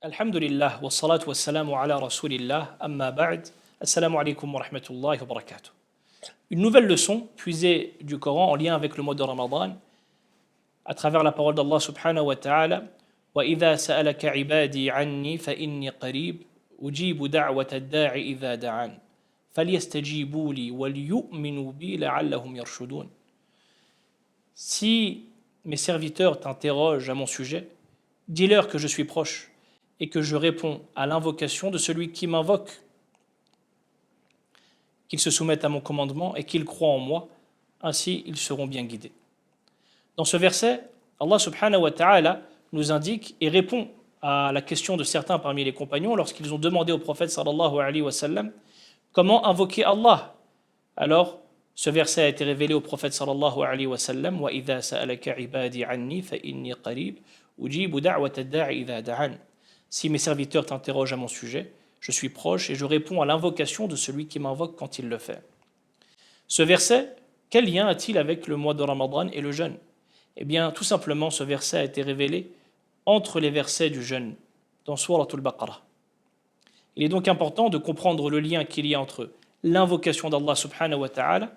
Alhamdulillah, wa salatu wa salamu ala rasulillah, amma ba'd, assalamu alaikum wa rahmatullahi wa barakatuh. Une nouvelle leçon puisée du Coran en lien avec le mois de Ramadan, à travers la parole d'Allah subhanahu wa ta'ala, wa idha sa'alaka ibadi anni fa inni qarib, ujibu da'wata ad-da'i idha da'an, falyastajibu li wal yu'minu bi la'allahum yarshudun. Si mes serviteurs t'interrogent à mon sujet, dis-leur que je suis proche et que je réponds à l'invocation de celui qui m'invoque, qu'ils se soumettent à mon commandement et qu'ils croient en moi, ainsi ils seront bien guidés. Dans ce verset, Allah subhanahu wa ta'ala nous indique et répond à la question de certains parmi les compagnons lorsqu'ils ont demandé au prophète sallallahu alayhi wa sallam comment invoquer Allah. Alors, ce verset a été révélé au prophète sallallahu alayhi wa sallam wa idha sa'alaka ibadi anni fa inni qarib ujibu da'wata ad-da'i idha da'an. Si mes serviteurs t'interrogent à mon sujet, je suis proche et je réponds à l'invocation de celui qui m'invoque quand il le fait. Ce verset, quel lien a-t-il avec le mois de Ramadan et le jeûne? Eh bien, tout simplement, ce verset a été révélé entre les versets du jeûne, dans Surat al-Baqarah. Il est donc important de comprendre le lien qu'il y a entre l'invocation d'Allah subhanahu wa ta'ala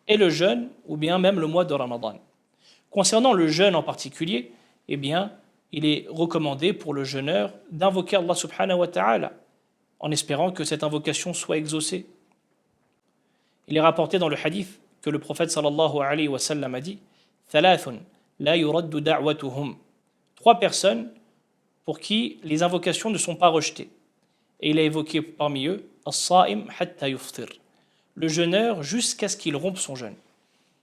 et le jeûne, ou bien même le mois de Ramadan. Concernant le jeûne en particulier, eh bien, il est recommandé pour le jeûneur d'invoquer Allah subhanahu wa ta'ala, en espérant que cette invocation soit exaucée. Il est rapporté dans le hadith que le prophète sallallahu alayhi wa sallam a dit Thalathun la yuraddu da'watuhum. 3 personnes pour qui les invocations ne sont pas rejetées. Et il a évoqué parmi eux As-sa'im hatta yuftir, le jeûneur jusqu'à ce qu'il rompe son jeûne.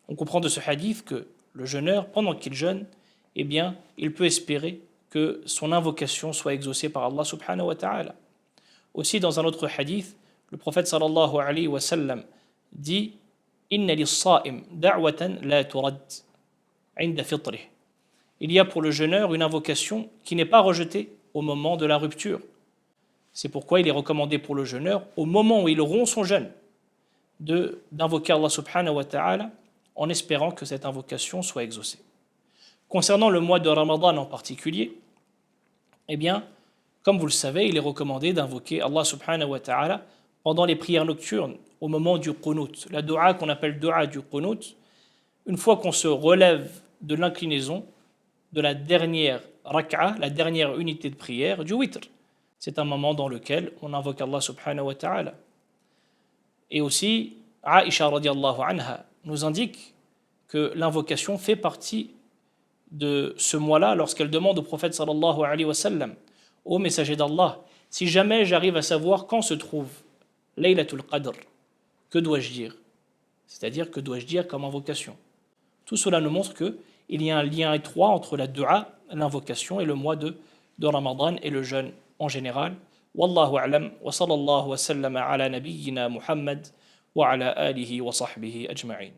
On comprend de ce hadith que le jeûneur, pendant qu'il jeûne, eh bien, il peut espérer que son invocation soit exaucée par Allah subhanahu wa ta'ala. Aussi, dans un autre hadith, le prophète sallallahu alayhi wa sallam dit Inna lis-sa'im da'watan la turad 'inda fitrih. Il y a pour le jeûneur une invocation qui n'est pas rejetée au moment de la rupture. C'est pourquoi il est recommandé pour le jeûneur, au moment où il rompt son jeûne, d'invoquer Allah subhanahu wa ta'ala en espérant que cette invocation soit exaucée. Concernant le mois de Ramadan en particulier, eh bien, comme vous le savez, il est recommandé d'invoquer Allah subhanahu wa ta'ala pendant les prières nocturnes, au moment du qunut, la dua qu'on appelle dua du qunut, une fois qu'on se relève de l'inclinaison de la dernière rak'a, la dernière unité de prière du witr. C'est un moment dans lequel on invoque Allah subhanahu wa ta'ala. Et aussi, Aïcha radiallahu anha nous indique que l'invocation fait partie de ce mois-là lorsqu'elle demande au prophète sallallahu alayhi wa sallam ô messager d'Allah, si jamais j'arrive à savoir quand se trouve Laylatul Qadr, que dois-je dire? C'est-à-dire, que dois-je dire comme invocation? Tout cela nous montre qu'il y a un lien étroit entre la dua, l'invocation et le mois de Ramadan et le jeûne en général. Wallahu a'lam wa sallallahu wa sallama ala nabiyyina Muhammad wa ala alihi wa sahbihi ajma'in.